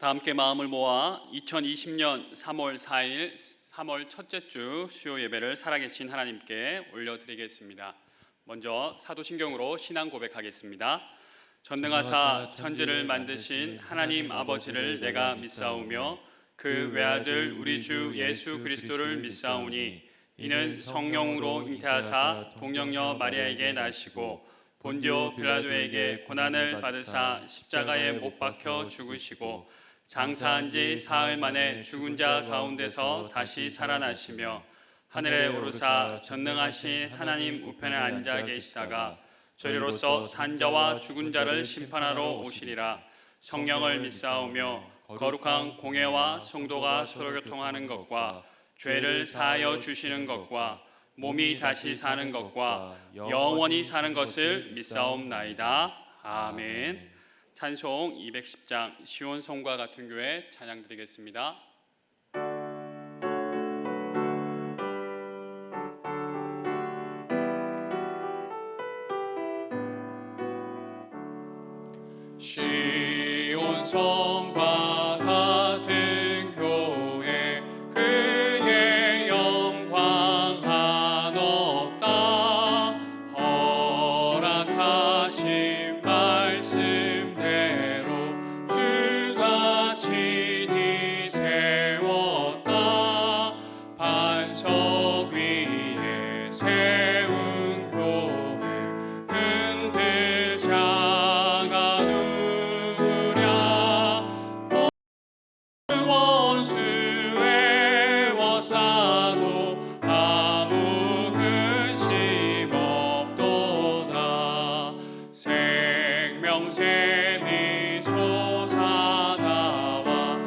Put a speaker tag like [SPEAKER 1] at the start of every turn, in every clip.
[SPEAKER 1] 다 함께 마음을 모아 2020년 3월 4일 3월 첫째 주 수요 예배를 살아계신 하나님께 올려드리겠습니다. 먼저 사도신경으로 신앙 고백하겠습니다. 전능하사 천지를 만드신 하나님 아버지를 내가 믿사오며 그 외아들 우리 주 예수 그리스도를 믿사오니 이는 성령으로 잉태하사 동정녀 마리아에게 나시고 본디오 빌라도에게 고난을 받으사 십자가에 못 박혀 죽으시고 장사한 지 사흘 만에 죽은 자 가운데서 다시 살아나시며 하늘에 오르사 전능하신 하나님 우편에 앉아 계시다가 저리로서 산자와 죽은 자를 심판하러 오시리라. 성령을 믿사오며 거룩한 공회와 성도가 서로 교통하는 것과 죄를 사하여 주시는 것과 몸이 다시 사는 것과 영원히 사는 것을 믿사옵나이다. 아멘. 찬송 210장 시온성과 같은 교회 찬양 드리겠습니다. 시온성과 같은 교회 그의 영광 한없다. 허락하신 말씀대로 주가 친히 세웠다. 반석 위에 세운 교회 흔들지 생명샘이 솟아나와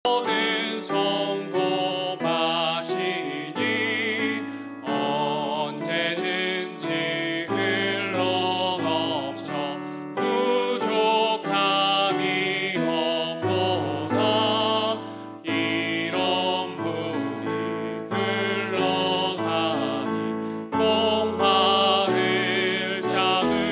[SPEAKER 1] 모든 성도 마시니 언제든지 흘러넘쳐 부족함이 없도다. 이런 물이 흘러가니 목마를 자르랴.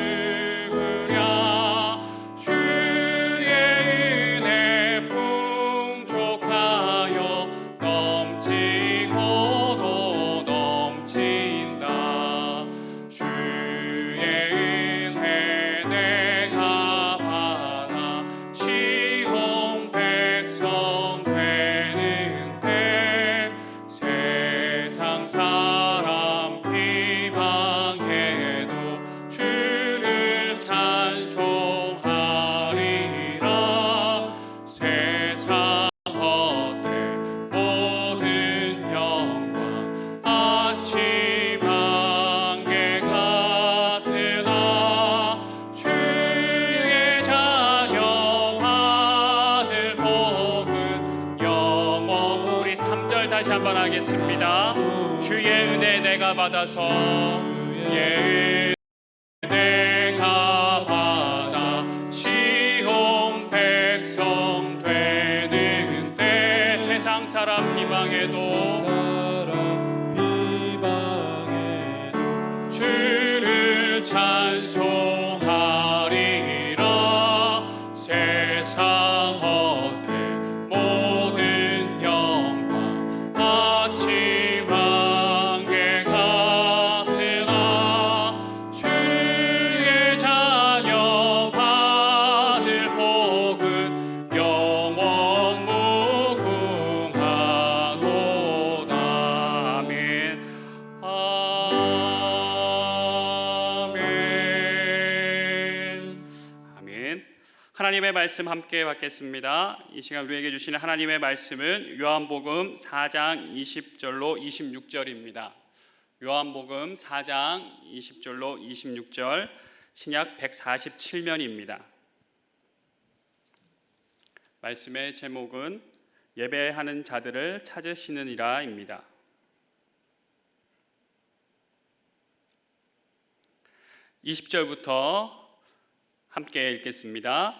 [SPEAKER 1] 사람 비방해도 주를 찬송하리라. 세상 헛될 모든 영광 아침 안개 같으나 주의 자녀 받을 복은 영원. 우리 3절 다시 한번 하겠습니다. 주의 은혜 내가 받아서 주의 은혜 내가 받아 시온 백성 되는 때 세상 사람 비방해도 주를 찬송하리라. 세상 헛될 모든 영광 아침 하나님의 말씀 함께 받겠습니다. 이 시간 우리에게 주시는 하나님의 말씀은 요한복음 4장 20절로 26절입니다. 요한복음 4장 20절로 26절 신약 147면입니다. 말씀의 제목은 예배하는 자들을 찾으시느니라입니다. 20절부터 함께 읽겠습니다.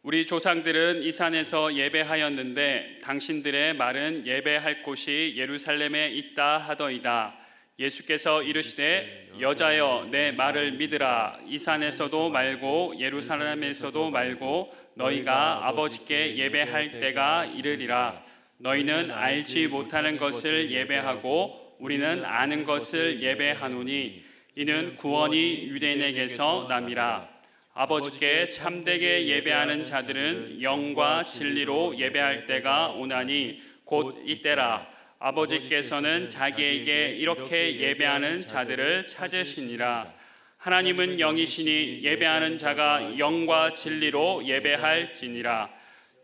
[SPEAKER 1] 우리 조상들은 이 산에서 예배하였는데 당신들의 말은 예배할 곳이 예루살렘에 있다 하더이다. 예수께서 이르시되 여자여 내 말을 믿으라. 이 산에서도 말고 예루살렘에서도 말고 너희가 아버지께 예배할 때가 이르리라. 너희는 알지 못하는 것을 예배하고 우리는 아는 것을 예배하노니 이는 구원이 유대인에게서 남이라. 아버지께 참되게 예배하는 자들은 영과 진리로 예배할 때가 오나니 곧 이때라. 아버지께서는 자기에게 이렇게 예배하는 자들을 찾으시니라. 하나님은 영이시니 예배하는 자가 영과 진리로 예배할지니라.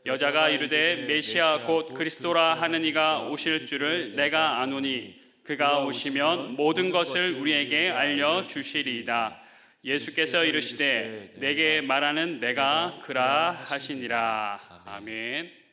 [SPEAKER 1] 여자가 이르되 메시아 곧 그리스도라 하는 이가 오실 줄을 내가 아노니 그가 오시면 모든 것을 우리에게 알려주시리이다. 예수께서 이르시되 내게 말하는 내가 그라 하시니라. 아멘.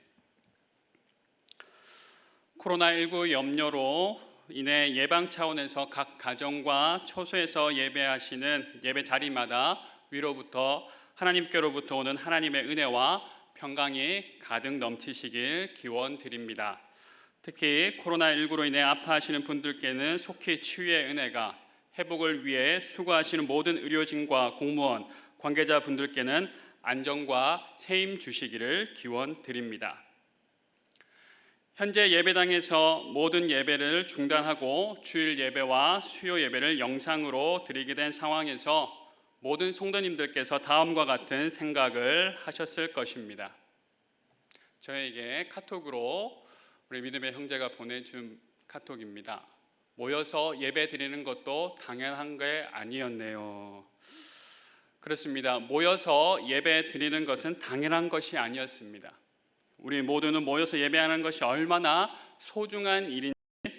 [SPEAKER 1] 코로나19 염려로 인해 예방 차원에서 각 가정과 처소에서 예배하시는 예배 자리마다 위로부터 하나님께로부터 오는 하나님의 은혜와 평강이 가득 넘치시길 기원드립니다. 특히 코로나19로 인해 아파하시는 분들께는 속히 치유의 은혜가, 회복을 위해 수고하시는 모든 의료진과 공무원, 관계자분들께는 안정과 세임 주시기를 기원드립니다. 현재 예배당에서 모든 예배를 중단하고 주일 예배와 수요 예배를 영상으로 드리게 된 상황에서 모든 성도님들께서 다음과 같은 생각을 하셨을 것입니다. 저에게 카톡으로 우리 믿음의 형제가 보내준 카톡입니다. 모여서 예배 드리는 것도 당연한 게 아니었네요. 그렇습니다. 모여서 예배 드리는 것은 당연한 것이 아니었습니다. 우리 모두는 모여서 예배하는 것이 얼마나 소중한 일인지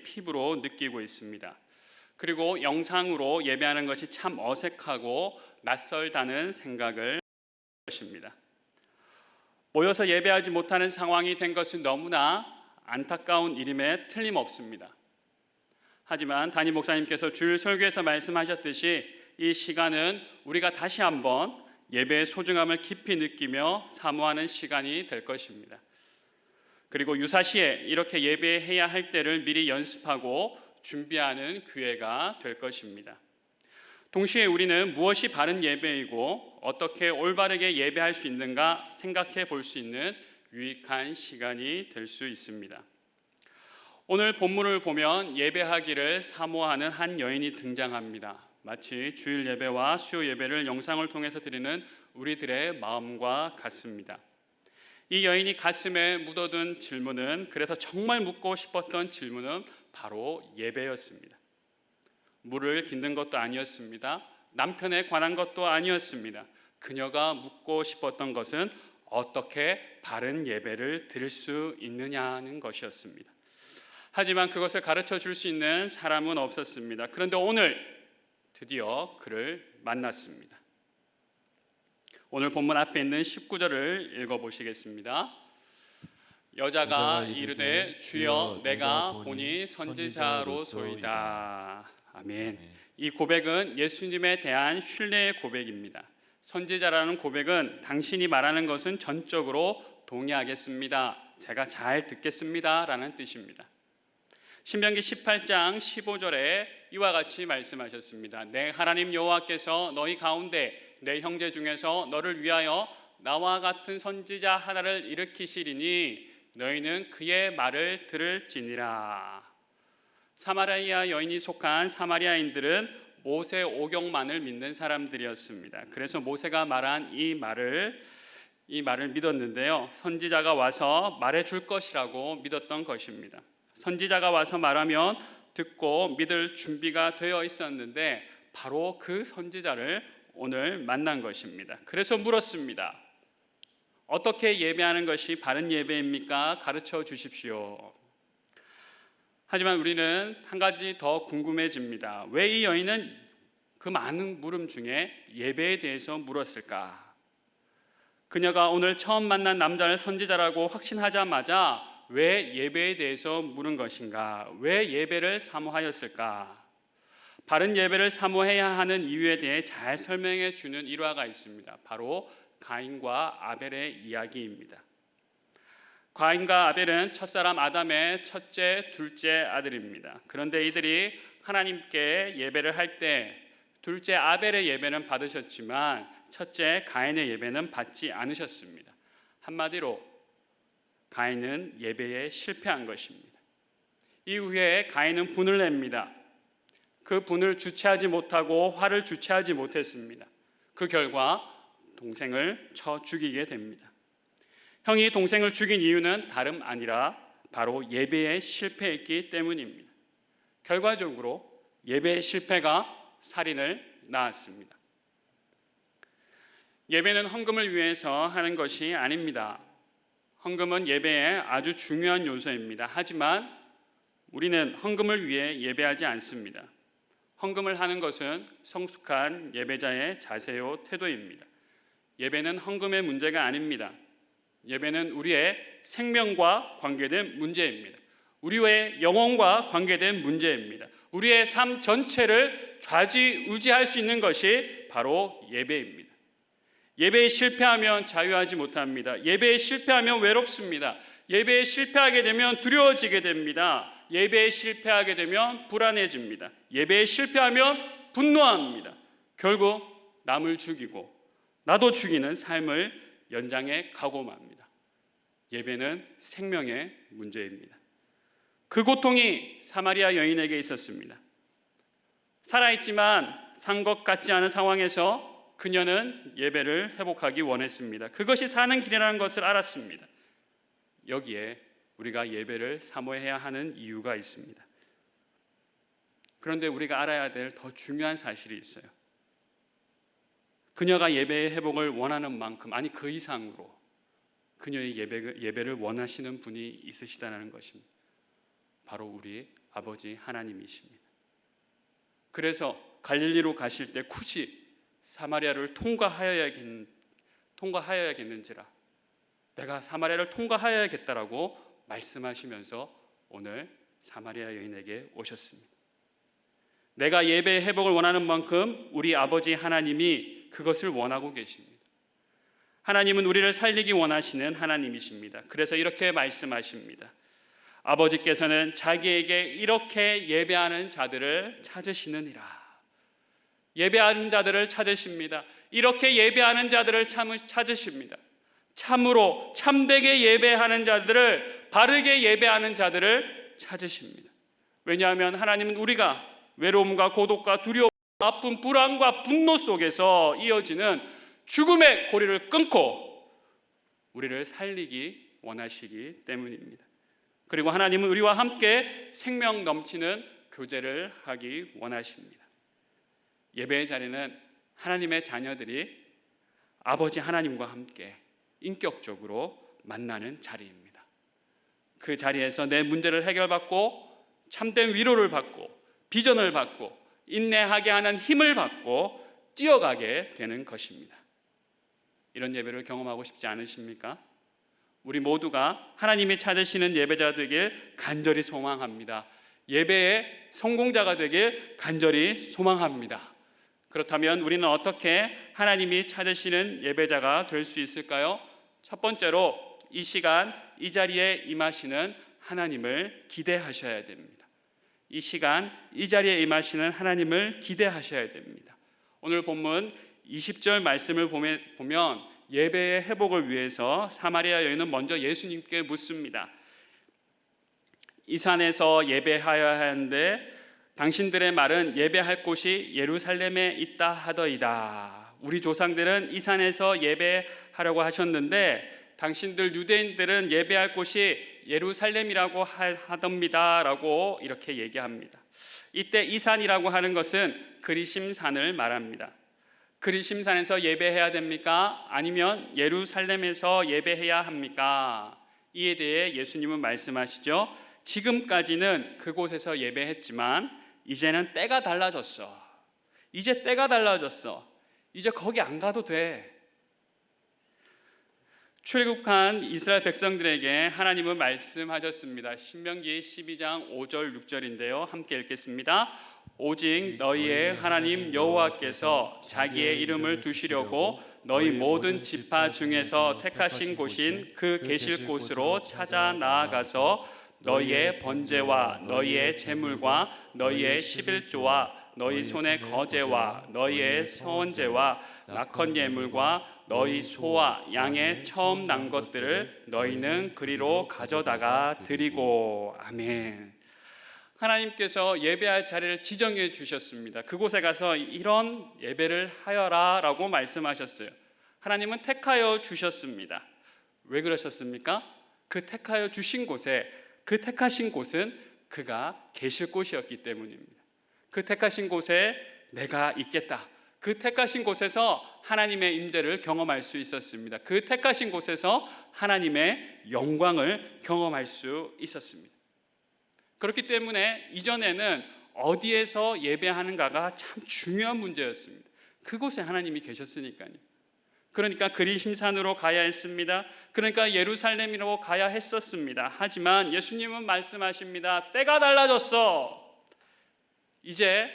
[SPEAKER 1] 피부로 느끼고 있습니다. 그리고 영상으로 예배하는 것이 참 어색하고 낯설다는 생각을 것입니다. 모여서 예배하지 못하는 상황이 된 것은 너무나 안타까운 일임에 틀림없습니다. 하지만 담임 목사님께서 주일 설교에서 말씀하셨듯이 이 시간은 우리가 다시 한번 예배의 소중함을 깊이 느끼며 사모하는 시간이 될 것입니다. 그리고 유사시에 이렇게 예배해야 할 때를 미리 연습하고 준비하는 기회가 될 것입니다. 동시에 우리는 무엇이 바른 예배이고 어떻게 올바르게 예배할 수 있는가 생각해 볼 수 있는 유익한 시간이 될 수 있습니다. 오늘 본문을 보면 예배하기를 사모하는 한 여인이 등장합니다. 마치 주일 예배와 수요 예배를 영상을 통해서 드리는 우리들의 마음과 같습니다. 이 여인이 가슴에 묻어둔 질문은, 그래서 정말 묻고 싶었던 질문은 바로 예배였습니다. 물을 깃는 것도 아니었습니다. 남편에 관한 것도 아니었습니다. 그녀가 묻고 싶었던 것은 어떻게 바른 예배를 드릴 수 있느냐는 것이었습니다. 하지만 그것을 가르쳐 줄 수 있는 사람은 없었습니다. 그런데 오늘 드디어 그를 만났습니다. 오늘 본문 앞에 있는 19절을 읽어보시겠습니다. 여자가 이르되 주여 내가 보니 선지자로소이다. 아멘. 이 고백은 예수님에 대한 신뢰의 고백입니다. 선지자라는 고백은 당신이 말하는 것은 전적으로 동의하겠습니다, 제가 잘 듣겠습니다 라는 뜻입니다. 신명기 18장 15절에 이와 같이 말씀하셨습니다. 내 하나님 여호와께서 너희 가운데 내 형제 중에서 너를 위하여 나와 같은 선지자 하나를 일으키시리니 너희는 그의 말을 들을지니라. 사마리아 여인이 속한 사마리아인들은 모세 오경만을 믿는 사람들이었습니다. 그래서 모세가 말한 이 말을 믿었는데요, 선지자가 와서 말해줄 것이라고 믿었던 것입니다. 선지자가 와서 말하면 듣고 믿을 준비가 되어 있었는데 바로 그 선지자를 오늘 만난 것입니다. 그래서 물었습니다. 어떻게 예배하는 것이 바른 예배입니까? 가르쳐 주십시오. 하지만 우리는 한 가지 더 궁금해집니다. 왜 이 여인은 그 많은 물음 중에 예배에 대해서 물었을까? 그녀가 오늘 처음 만난 남자를 선지자라고 확신하자마자 왜 예배에 대해서 물은 것인가? 왜 예배를 사모하였을까? 바른 예배를 사모해야 하는 이유에 대해 잘 설명해 주는 일화가 있습니다. 바로 가인과 아벨의 이야기입니다. 가인과 아벨은 첫사람 아담의 첫째, 둘째 아들입니다. 그런데 이들이 하나님께 예배를 할 때 둘째 아벨의 예배는 받으셨지만 첫째 가인의 예배는 받지 않으셨습니다. 한마디로 가인은 예배에 실패한 것입니다. 이후에 가인은 분을 냅니다. 그 분을 주체하지 못하고 화를 주체하지 못했습니다. 그 결과 동생을 쳐 죽이게 됩니다. 형이 동생을 죽인 이유는 다름 아니라 바로 예배에 실패했기 때문입니다. 결과적으로 예배의 실패가 살인을 낳았습니다. 예배는 헌금을 위해서 하는 것이 아닙니다. 헌금은 예배의 아주 중요한 요소입니다. 하지만 우리는 헌금을 위해 예배하지 않습니다. 헌금을 하는 것은 성숙한 예배자의 자세요 태도입니다. 예배는 헌금의 문제가 아닙니다. 예배는 우리의 생명과 관계된 문제입니다. 우리의 영혼과 관계된 문제입니다. 우리의 삶 전체를 좌지우지할 수 있는 것이 바로 예배입니다. 예배에 실패하면 자유하지 못합니다. 예배에 실패하면 외롭습니다. 예배에 실패하게 되면 두려워지게 됩니다. 예배에 실패하게 되면 불안해집니다. 예배에 실패하면 분노합니다. 결국 남을 죽이고 나도 죽이는 삶을 연장해 가고 맙니다. 예배는 생명의 문제입니다. 그 고통이 사마리아 여인에게 있었습니다. 살아있지만 산 것 같지 않은 상황에서 그녀는 예배를 회복하기 원했습니다. 그것이 사는 길이라는 것을 알았습니다. 여기에 우리가 예배를 사모해야 하는 이유가 있습니다. 그런데 우리가 알아야 될 더 중요한 사실이 있어요. 그녀가 예배의 회복을 원하는 만큼, 아니 그 이상으로 그녀의 예배를 원하시는 분이 있으시다는 것입니다. 바로 우리 아버지 하나님이십니다. 그래서 갈릴리로 가실 때 굳이 사마리아를 통과하여야겠는지라 내가 사마리아를 통과하여야겠다라고 말씀하시면서 오늘 사마리아 여인에게 오셨습니다. 내가 예배의 회복을 원하는 만큼 우리 아버지 하나님이 그것을 원하고 계십니다. 하나님은 우리를 살리기 원하시는 하나님이십니다. 그래서 이렇게 말씀하십니다. 아버지께서는 자기에게 이렇게 예배하는 자들을 찾으시느니라. 예배하는 자들을 찾으십니다. 이렇게 예배하는 자들을 찾으십니다. 참으로 참되게 예배하는 자들을, 바르게 예배하는 자들을 찾으십니다. 왜냐하면 하나님은 우리가 외로움과 고독과 두려움, 아픔, 불안과 분노 속에서 이어지는 죽음의 고리를 끊고 우리를 살리기 원하시기 때문입니다. 그리고 하나님은 우리와 함께 생명 넘치는 교제를 하기 원하십니다. 예배의 자리는 하나님의 자녀들이 아버지 하나님과 함께 인격적으로 만나는 자리입니다. 그 자리에서 내 문제를 해결받고 참된 위로를 받고 비전을 받고 인내하게 하는 힘을 받고 뛰어가게 되는 것입니다. 이런 예배를 경험하고 싶지 않으십니까? 우리 모두가 하나님이 찾으시는 예배자 되길 간절히 소망합니다. 예배의 성공자가 되길 간절히 소망합니다. 그렇다면 우리는 어떻게 하나님이 찾으시는 예배자가 될 수 있을까요? 첫 번째로 이 시간 이 자리에 임하시는 하나님을 기대하셔야 됩니다. 이 시간 이 자리에 임하시는 하나님을 기대하셔야 됩니다. 오늘 본문 20절 말씀을 보면 예배의 회복을 위해서 사마리아 여인은 먼저 예수님께 묻습니다. 이 산에서 예배하여야 하는데 당신들의 말은 예배할 곳이 예루살렘에 있다 하더이다. 우리 조상들은 이 산에서 예배하려고 하셨는데 당신들 유대인들은 예배할 곳이 예루살렘이라고 하답니다 라고 이렇게 얘기합니다. 이때 이 산이라고 하는 것은 그리심산을 말합니다. 그리심산에서 예배해야 됩니까? 아니면 예루살렘에서 예배해야 합니까? 이에 대해 예수님은 말씀하시죠. 지금까지는 그곳에서 예배했지만 이제는 때가 달라졌어. 이제 때가 달라졌어. 이제 거기 안 가도 돼. 출애굽한 이스라엘 백성들에게 하나님은 말씀하셨습니다. 신명기 12장 5절 6절인데요. 함께 읽겠습니다. 오직 너희의 하나님 여호와께서 자기의 이름을 두시려고 너희 모든 지파 중에서 택하신 곳인 그 계실 곳으로 찾아 나아가서 너희의 번제와 너희의 제물과 너희의 11조와 너희 손의 거제와 너희의 서원제와 낙헌 예물과 너희 소와 양의 처음 난 것들을 너희는 그리로 가져다가 드리고. 아멘. 하나님께서 예배할 자리를 지정해 주셨습니다. 그곳에 가서 이런 예배를 하여라 라고 말씀하셨어요. 하나님은 택하여 주셨습니다. 왜 그러셨습니까? 그 택하여 주신 곳에, 그 택하신 곳은 그가 계실 곳이었기 때문입니다. 그 택하신 곳에 내가 있겠다. 그 택하신 곳에서 하나님의 임재를 경험할 수 있었습니다. 그 택하신 곳에서 하나님의 영광을 경험할 수 있었습니다. 그렇기 때문에 이전에는 어디에서 예배하는가가 참 중요한 문제였습니다. 그곳에 하나님이 계셨으니까요. 그러니까 그리심산으로 가야 했습니다. 그러니까 예루살렘으로 가야 했었습니다. 하지만 예수님은 말씀하십니다. 때가 달라졌어. 이제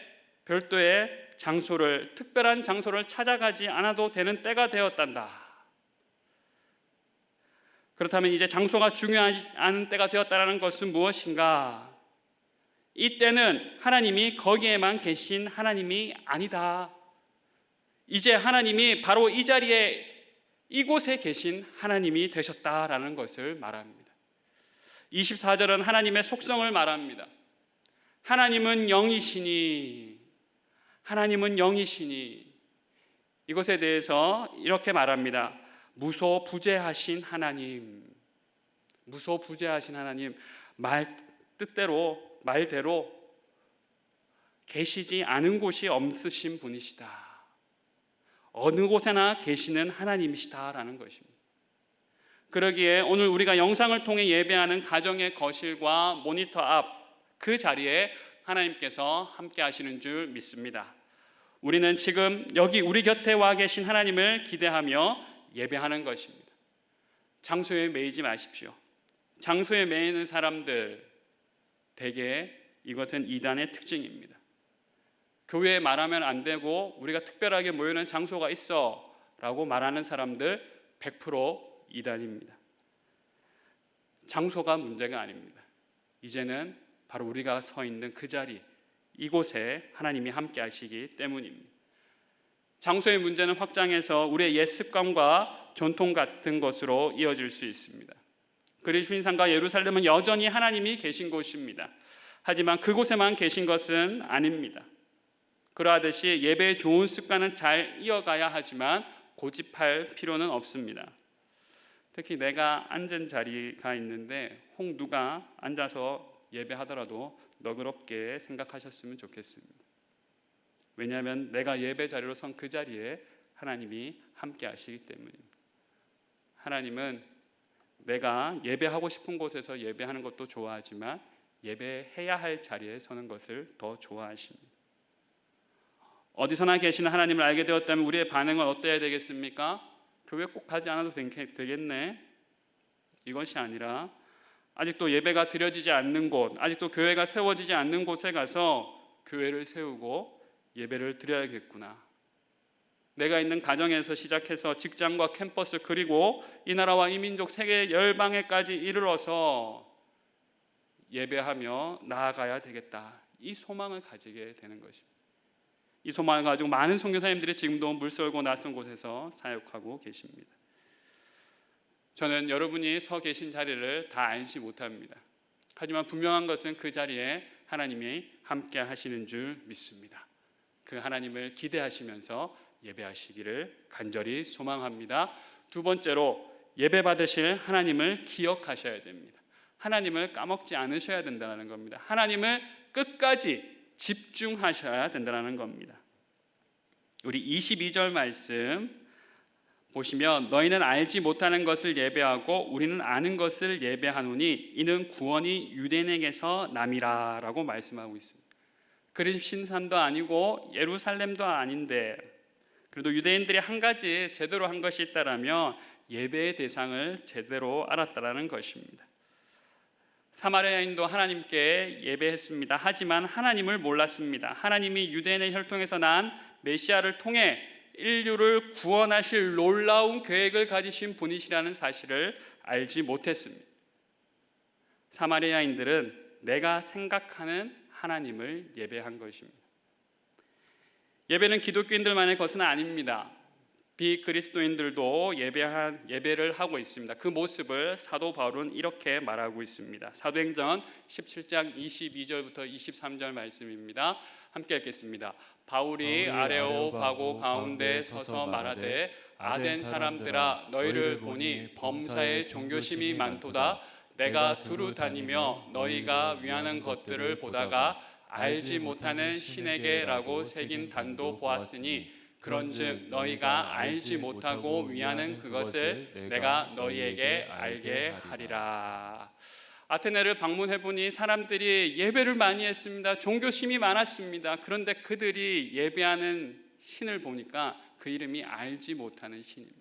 [SPEAKER 1] 별도의 장소를, 특별한 장소를 찾아가지 않아도 되는 때가 되었단다. 그렇다면 이제 장소가 중요하지 않은 때가 되었다는 것은 무엇인가? 이 때는 하나님이 거기에만 계신 하나님이 아니다. 이제 하나님이 바로 이 자리에, 이곳에 계신 하나님이 되셨다라는 것을 말합니다. 24절은 하나님의 속성을 말합니다. 하나님은 영이시니, 하나님은 영이시니. 이것에 대해서 이렇게 말합니다. 무소부재하신 하나님, 무소부재하신 하나님, 말대로 계시지 않은 곳이 없으신 분이시다. 어느 곳에나 계시는 하나님이시다라는 것입니다. 그러기에 오늘 우리가 영상을 통해 예배하는 가정의 거실과 모니터 앞 그 자리에 하나님께서 함께 하시는 줄 믿습니다. 우리는 지금 여기 우리 곁에 와 계신 하나님을 기대하며 예배하는 것입니다. 장소에 매이지 마십시오. 장소에 매이는 사람들, 대개 이것은 이단의 특징입니다. 교회에 말하면 안 되고 우리가 특별하게 모이는 장소가 있어 라고 말하는 사람들 100% 이단입니다. 장소가 문제가 아닙니다. 이제는 바로 우리가 서 있는 그 자리, 이곳에 하나님이 함께 하시기 때문입니다. 장소의 문제는 확장해서 우리의 옛 습관과 전통 같은 것으로 이어질 수 있습니다. 그리스도인상과 예루살렘은 여전히 하나님이 계신 곳입니다. 하지만 그곳에만 계신 것은 아닙니다. 그러하듯이 예배의 좋은 습관은 잘 이어가야 하지만 고집할 필요는 없습니다. 특히 내가 앉은 자리가 있는데 혹 누가 앉아서 예배하더라도 너그럽게 생각하셨으면 좋겠습니다. 왜냐하면 내가 예배 자리로 선 그 자리에 하나님이 함께 하시기 때문입니다. 하나님은 내가 예배하고 싶은 곳에서 예배하는 것도 좋아하지만 예배해야 할 자리에 서는 것을 더 좋아하십니다. 어디서나 계시는 하나님을 알게 되었다면 우리의 반응은 어때야 되겠습니까? 교회 꼭 가지 않아도 되겠네. 이것이 아니라 아직도 예배가 드려지지 않는 곳, 아직도 교회가 세워지지 않는 곳에 가서 교회를 세우고 예배를 드려야겠구나. 내가 있는 가정에서 시작해서 직장과 캠퍼스, 그리고 이 나라와 이 민족 세계 열방에까지 이르러서 예배하며 나아가야 되겠다. 이 소망을 가지게 되는 것입니다. 이 소망을 가지고 많은 선교사님들이 지금도 물썰고 낯선 곳에서 사역하고 계십니다. 저는 여러분이 서 계신 자리를 다 알지 못합니다. 하지만 분명한 것은 그 자리에 하나님이 함께 하시는 줄 믿습니다. 그 하나님을 기대하시면서 예배하시기를 간절히 소망합니다. 두 번째로 예배 받으실 하나님을 기억하셔야 됩니다. 하나님을 까먹지 않으셔야 된다는 겁니다. 하나님을 끝까지 집중하셔야 된다는 겁니다. 우리 22절 말씀 보시면 너희는 알지 못하는 것을 예배하고 우리는 아는 것을 예배하노니 이는 구원이 유대인에게서 남이라 라고 말씀하고 있습니다. 그리심산도 아니고 예루살렘도 아닌데 그래도 유대인들이 한 가지 제대로 한 것이 있다라면 예배의 대상을 제대로 알았다라는 것입니다. 사마리아인도 하나님께 예배했습니다. 하지만 하나님을 몰랐습니다. 하나님이 유대인의 혈통에서 난 메시아를 통해 인류를 구원하실 놀라운 계획을 가지신 분이시라는 사실을 알지 못했습니다. 사마리아인들은 내가 생각하는 하나님을 예배한 것입니다. 예배는 기독교인들만의 것은 아닙니다. 비그리스도인들도 예배를 하고 있습니다. 그 모습을 사도 바울은 이렇게 말하고 있습니다. 사도행전 17장 22절부터 23절 말씀입니다. 함께 읽겠습니다. 바울이 아레오바고 가운데 서서 말하되 아덴 사람들아 너희를 보니 범사에 종교심이 많도다. 내가 두루 다니며 너희가 위하는 것들을 보다가 알지 못하는 신에게라고 새긴 단도 보았으니 그런즉 너희가 알지 못하고 위하는 그것을 내가 너희에게 알게 하리라. 아테네를 방문해 보니 사람들이 예배를 많이 했습니다. 종교심이 많았습니다. 그런데 그들이 예배하는 신을 보니까 그 이름이 알지 못하는 신입니다.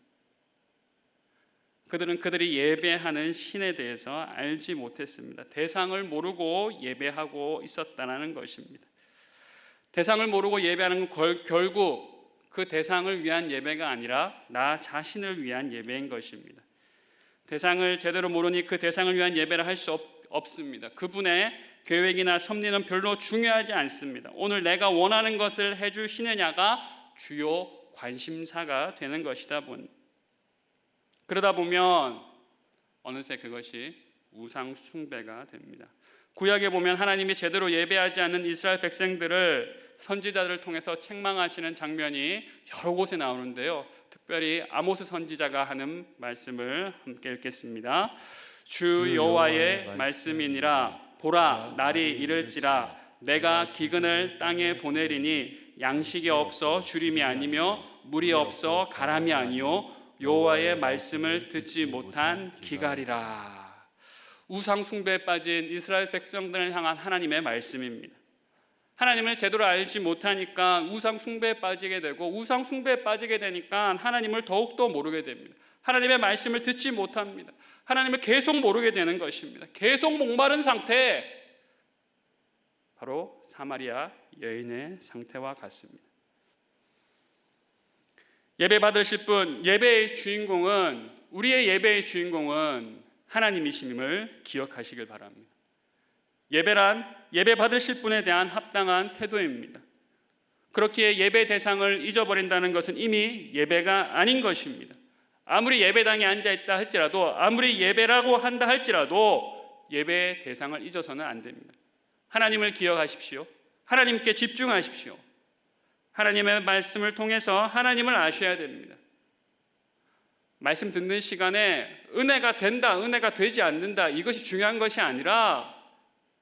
[SPEAKER 1] 그들은 그들이 예배하는 신에 대해서 알지 못했습니다. 대상을 모르고 예배하고 있었다는 것입니다. 대상을 모르고 예배하는 건 결국 그 대상을 위한 예배가 아니라 나 자신을 위한 예배인 것입니다. 대상을 제대로 모르니 그 대상을 위한 예배를 할 수 없습니다. 그분의 계획이나 섭리는 별로 중요하지 않습니다. 오늘 내가 원하는 것을 해주시느냐가 주요 관심사가 되는 것이다 보니 그러다 보면 어느새 그것이 우상 숭배가 됩니다. 구약에 보면 하나님이 제대로 예배하지 않는 이스라엘 백성들을 선지자들을 통해서 책망하시는 장면이 여러 곳에 나오는데요. 특별히 아모스 선지자가 하는 말씀을 함께 읽겠습니다. 주 여호와의 말씀이니라 보라 날이 이를지라 내가 기근을 땅에 보내리니 양식이 없어 주림이 아니며 물이 없어 가람이 아니요 여호와의 말씀을 듣지 못한 기갈이라. 우상 숭배에 빠진 이스라엘 백성들을 향한 하나님의 말씀입니다. 하나님을 제대로 알지 못하니까 우상 숭배에 빠지게 되고 우상 숭배에 빠지게 되니까 하나님을 더욱더 모르게 됩니다. 하나님의 말씀을 듣지 못합니다. 하나님을 계속 모르게 되는 것입니다. 계속 목마른 상태, 바로 사마리아 여인의 상태와 같습니다. 예배 받으실 분, 우리의 예배의 주인공은 하나님이심을 기억하시길 바랍니다. 예배란 예배 받으실 분에 대한 합당한 태도입니다. 그렇기에 예배 대상을 잊어버린다는 것은 이미 예배가 아닌 것입니다. 아무리 예배당에 앉아있다 할지라도, 아무리 예배라고 한다 할지라도 예배의 대상을 잊어서는 안 됩니다. 하나님을 기억하십시오. 하나님께 집중하십시오. 하나님의 말씀을 통해서 하나님을 아셔야 됩니다. 말씀 듣는 시간에 은혜가 된다, 은혜가 되지 않는다, 이것이 중요한 것이 아니라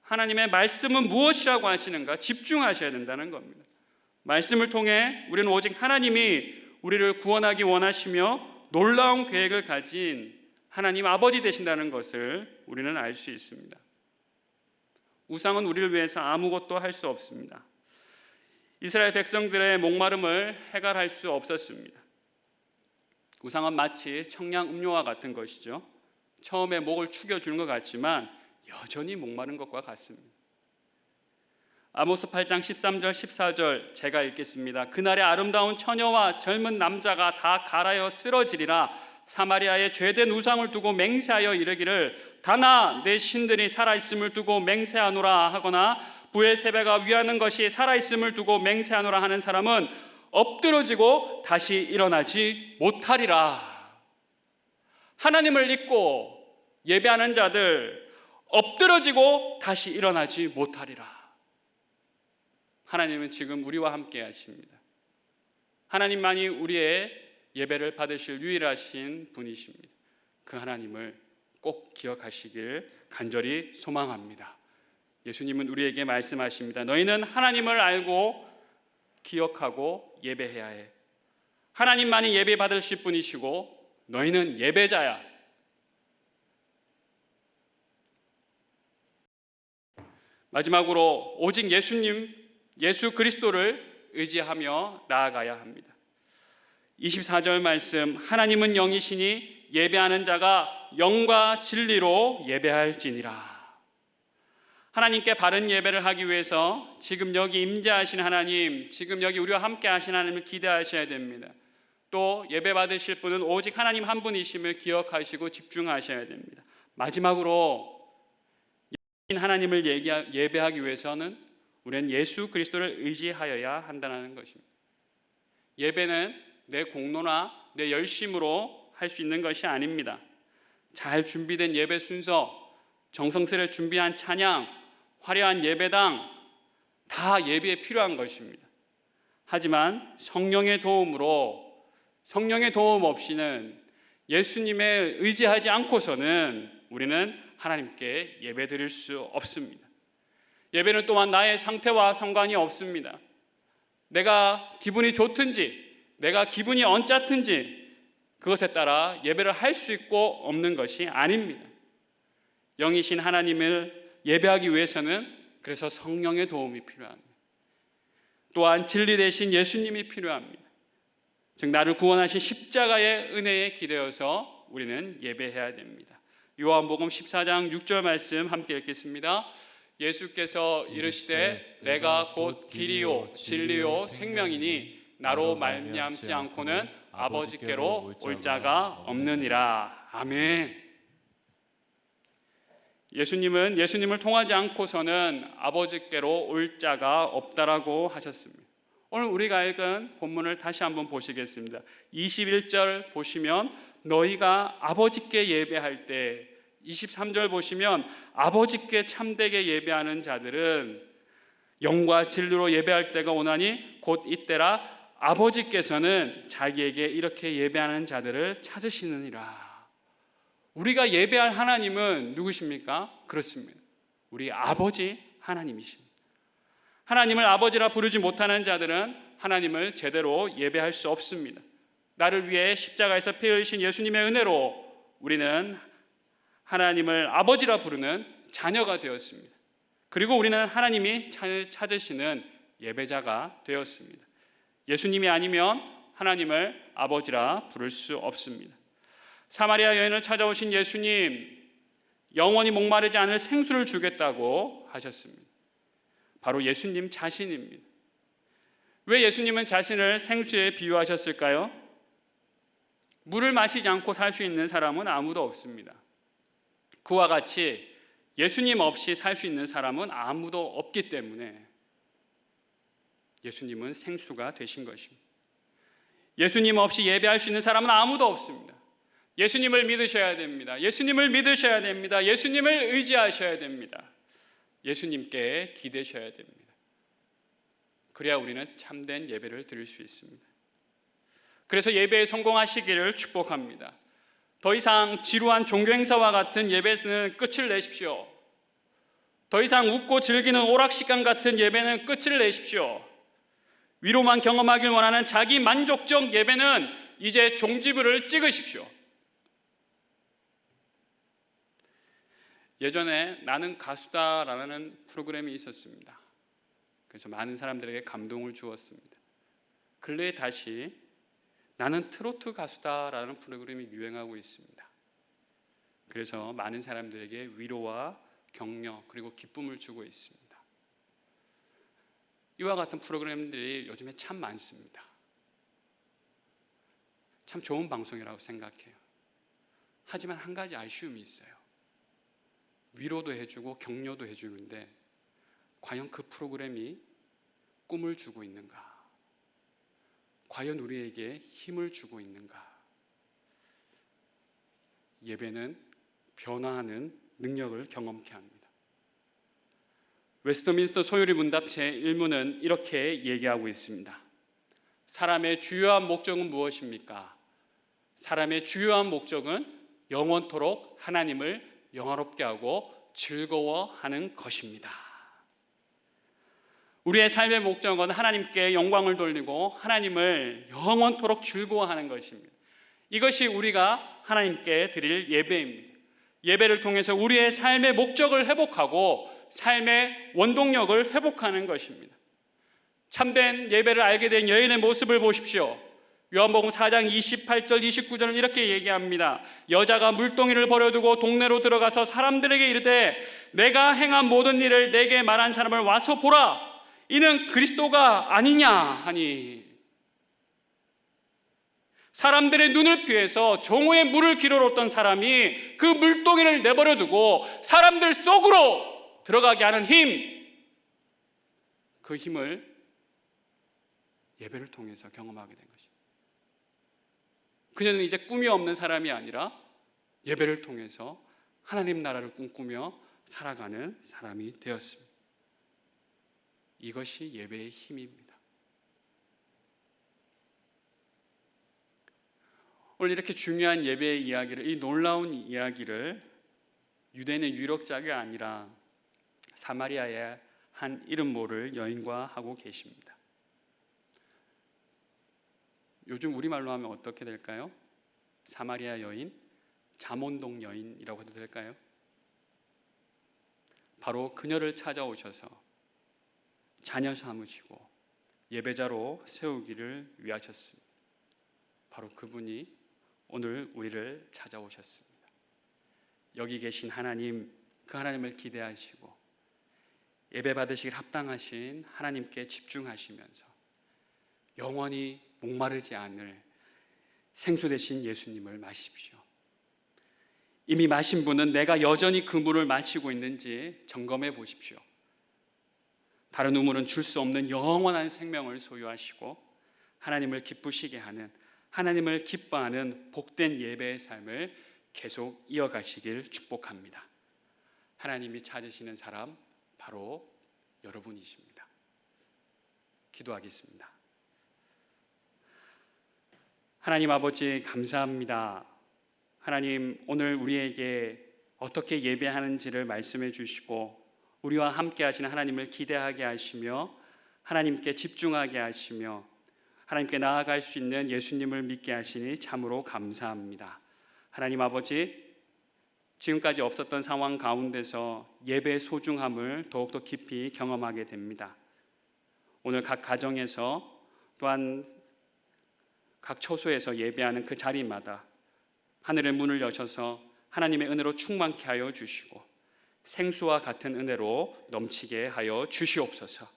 [SPEAKER 1] 하나님의 말씀은 무엇이라고 하시는가 집중하셔야 된다는 겁니다. 말씀을 통해 우리는 오직 하나님이 우리를 구원하기 원하시며 놀라운 계획을 가진 하나님 아버지 되신다는 것을 우리는 알 수 있습니다. 우상은 우리를 위해서 아무것도 할 수 없습니다. 이스라엘 백성들의 목마름을 해결할 수 없었습니다. 우상은 마치 청량 음료와 같은 것이죠. 처음에 목을 축여주는 것 같지만 여전히 목마른 것과 같습니다. 아모스 8장 13절 14절 제가 읽겠습니다. 그날에 아름다운 처녀와 젊은 남자가 다 갈아여 쓰러지리라. 사마리아에 죄된 우상을 두고 맹세하여 이르기를 다나 내 신들이 살아있음을 두고 맹세하노라 하거나 부엘세바가 위하는 것이 살아있음을 두고 맹세하노라 하는 사람은 엎드러지고 다시 일어나지 못하리라. 하나님을 잊고 예배하는 자들 엎드러지고 다시 일어나지 못하리라. 하나님은 지금 우리와 함께 하십니다. 하나님만이 우리의 예배를 받으실 유일하신 분이십니다. 그 하나님을 꼭 기억하시길 간절히 소망합니다. 예수님은 우리에게 말씀하십니다. 너희는 하나님을 알고 기억하고 예배해야 해. 하나님만이 예배 받으실 분이시고 너희는 예배자야. 마지막으로 오직 예수 그리스도를 의지하며 나아가야 합니다. 24절 말씀, 하나님은 영이시니 예배하는 자가 영과 진리로 예배할지니라. 하나님께 바른 예배를 하기 위해서 지금 여기 임재하신 하나님, 지금 여기 우리와 함께 하신 하나님을 기대하셔야 됩니다. 또 예배 받으실 분은 오직 하나님 한 분이심을 기억하시고 집중하셔야 됩니다. 마지막으로 하나님을 예배하기 위해서는 우리는 예수 그리스도를 의지하여야 한다는 것입니다. 예배는 내 공로나 내 열심으로 할 수 있는 것이 아닙니다. 잘 준비된 예배 순서, 정성스레 준비한 찬양, 화려한 예배당 다 예배에 필요한 것입니다. 하지만 성령의 도움으로, 성령의 도움 없이는, 예수님에 의지하지 않고서는 우리는 하나님께 예배 드릴 수 없습니다. 예배는 또한 나의 상태와 상관이 없습니다. 내가 기분이 좋든지 내가 기분이 언짢든지 그것에 따라 예배를 할 수 있고 없는 것이 아닙니다. 영이신 하나님을 예배하기 위해서는 그래서 성령의 도움이 필요합니다. 또한 진리 되신 예수님이 필요합니다. 즉 나를 구원하신 십자가의 은혜에 기대어서 우리는 예배해야 됩니다. 요한복음 14장 6절 말씀 함께 읽겠습니다. 예수께서 이르시되 내가 곧 길이요 진리요 생명이니 나로 말미암지 않고는 아버지께로 올 자가 없느니라. 아멘. 예수님은 예수님을 통하지 않고서는 아버지께로 올 자가 없다라고 하셨습니다. 오늘 우리가 읽은 본문을 다시 한번 보시겠습니다. 21절 보시면 너희가 아버지께 예배할 때, 23절 보시면 아버지께 참되게 예배하는 자들은 영과 진리로 예배할 때가 오나니 곧 이때라 아버지께서는 자기에게 이렇게 예배하는 자들을 찾으시느니라. 우리가 예배할 하나님은 누구십니까? 그렇습니다. 우리 아버지 하나님이십니다. 하나님을 아버지라 부르지 못하는 자들은 하나님을 제대로 예배할 수 없습니다. 나를 위해 십자가에서 피 흘리신 예수님의 은혜로 우리는 하나님을 아버지라 부르는 자녀가 되었습니다. 그리고 우리는 하나님이 찾으시는 예배자가 되었습니다. 예수님이 아니면 하나님을 아버지라 부를 수 없습니다. 사마리아 여인을 찾아오신 예수님, 영원히 목마르지 않을 생수를 주겠다고 하셨습니다. 바로 예수님 자신입니다. 왜 예수님은 자신을 생수에 비유하셨을까요? 물을 마시지 않고 살 수 있는 사람은 아무도 없습니다. 그와 같이 예수님 없이 살 수 있는 사람은 아무도 없기 때문에 예수님은 생수가 되신 것입니다. 예수님 없이 예배할 수 있는 사람은 아무도 없습니다. 예수님을 믿으셔야 됩니다. 예수님을 믿으셔야 됩니다. 예수님을 의지하셔야 됩니다. 예수님께 기대셔야 됩니다. 그래야 우리는 참된 예배를 드릴 수 있습니다. 그래서 예배에 성공하시기를 축복합니다. 더 이상 지루한 종교 행사와 같은 예배는 끝을 내십시오. 더 이상 웃고 즐기는 오락시간 같은 예배는 끝을 내십시오. 위로만 경험하길 원하는 자기 만족적 예배는 이제 종지부를 찍으십시오. 예전에 나는 가수다라는 프로그램이 있었습니다. 그래서 많은 사람들에게 감동을 주었습니다. 근래에 다시 나는 트로트 가수다라는 프로그램이 유행하고 있습니다. 그래서 많은 사람들에게 위로와 격려 그리고 기쁨을 주고 있습니다. 이와 같은 프로그램들이 요즘에 참 많습니다. 참 좋은 방송이라고 생각해요. 하지만 한 가지 아쉬움이 있어요. 위로도 해주고 격려도 해주는데 과연 그 프로그램이 꿈을 주고 있는가? 과연 우리에게 힘을 주고 있는가? 예배는 변화하는 능력을 경험케 합니다. 웨스트민스터 소요리 문답 제1문은 이렇게 얘기하고 있습니다. 사람의 주요한 목적은 무엇입니까? 사람의 주요한 목적은 영원토록 하나님을 영화롭게 하고 즐거워하는 것입니다. 우리의 삶의 목적은 하나님께 영광을 돌리고 하나님을 영원토록 즐거워하는 것입니다. 이것이 우리가 하나님께 드릴 예배입니다. 예배를 통해서 우리의 삶의 목적을 회복하고 삶의 원동력을 회복하는 것입니다. 참된 예배를 알게 된 여인의 모습을 보십시오. 요한복음 4장 28절 29절은 이렇게 얘기합니다. 여자가 물동이를 버려두고 동네로 들어가서 사람들에게 이르되 내가 행한 모든 일을 내게 말한 사람을 와서 보라. 이는 그리스도가 아니냐 하니. 사람들의 눈을 피해서 정오에 물을 길어놓던 사람이 그 물동이를 내버려두고 사람들 속으로 들어가게 하는 힘, 그 힘을 예배를 통해서 경험하게 된 것입니다. 그녀는 이제 꿈이 없는 사람이 아니라 예배를 통해서 하나님 나라를 꿈꾸며 살아가는 사람이 되었습니다. 이것이 예배의 힘입니다. 오늘 이렇게 중요한 예배의 이야기를, 이 놀라운 이야기를 유대인의 유력자가 아니라 사마리아의 한 이름 모를 여인과 하고 계십니다. 요즘 우리말로 하면 어떻게 될까요? 사마리아 여인, 잠원동 여인이라고 해도 될까요? 바로 그녀를 찾아오셔서 자녀 삼으시고 예배자로 세우기를 위하셨습니다. 바로 그분이 오늘 우리를 찾아오셨습니다. 여기 계신 하나님, 그 하나님을 기대하시고 예배 받으시길 합당하신 하나님께 집중하시면서 영원히 목마르지 않을 생수 되신 예수님을 마십시오. 이미 마신 분은 내가 여전히 그 물을 마시고 있는지 점검해 보십시오. 다른 우물은 줄 수 없는 영원한 생명을 소유하시고 하나님을 기쁘시게 하는, 하나님을 기뻐하는 복된 예배의 삶을 계속 이어가시길 축복합니다. 하나님이 찾으시는 사람 바로 여러분이십니다. 기도하겠습니다. 하나님 아버지, 감사합니다. 하나님, 오늘 우리에게 어떻게 예배하는지를 말씀해 주시고 우리와 함께 하시는 하나님을 기대하게 하시며 하나님께 집중하게 하시며 하나님께 나아갈 수 있는 예수님을 믿게 하시니 참으로 감사합니다. 하나님 아버지, 지금까지 없었던 상황 가운데서 예배의 소중함을 더욱더 깊이 경험하게 됩니다. 오늘 각 가정에서 또한 각 처소에서 예배하는 그 자리마다 하늘의 문을 여셔서 하나님의 은혜로 충만케 하여 주시고 생수와 같은 은혜로 넘치게 하여 주시옵소서.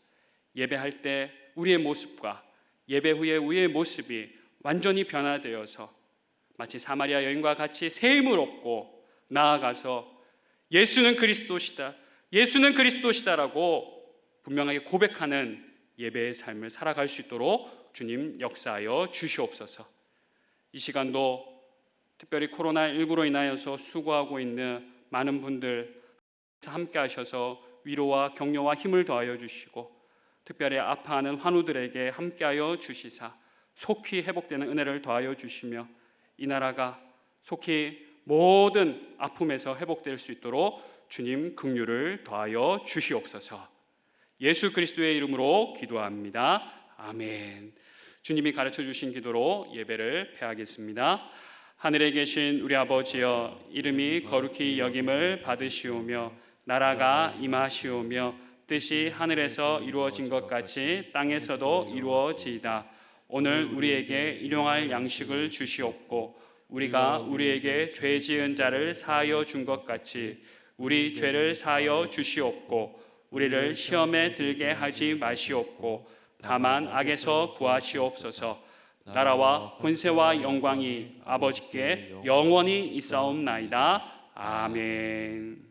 [SPEAKER 1] 예배할 때 우리의 모습과 예배 후에 우리의 모습이 완전히 변화되어서 마치 사마리아 여인과 같이 새 힘을 얻고 나아가서 예수는 그리스도시다, 예수는 그리스도시다라고 분명하게 고백하는 예배의 삶을 살아갈 수 있도록 주님 역사하여 주시옵소서. 이 시간도 특별히 코로나19로 인하여서 수고하고 있는 많은 분들 함께 하셔서 위로와 격려와 힘을 더하여 주시고 특별히 아파하는 환우들에게 함께하여 주시사 속히 회복되는 은혜를 더하여 주시며 이 나라가 속히 모든 아픔에서 회복될 수 있도록 주님 긍휼을 더하여 주시옵소서. 예수 그리스도의 이름으로 기도합니다. 아멘. 주님이 가르쳐 주신 기도로 예배를 폐하겠습니다. 하늘에 계신 우리 아버지여, 이름이 거룩히 여김을 받으시오며 나라가 임하시오며 뜻이 하늘에서 이루어진 것 같이 땅에서도 이루어지이다. 오늘 우리에게 일용할 양식을 주시옵고 우리가 우리에게 죄 지은 자를 사하여 준 것 같이 우리 죄를 사하여 주시옵고 우리를 시험에 들게 하지 마시옵고 다만 악에서 구하시옵소서. 나라와 권세와 영광이 아버지께 영원히 있사옵나이다. 아멘.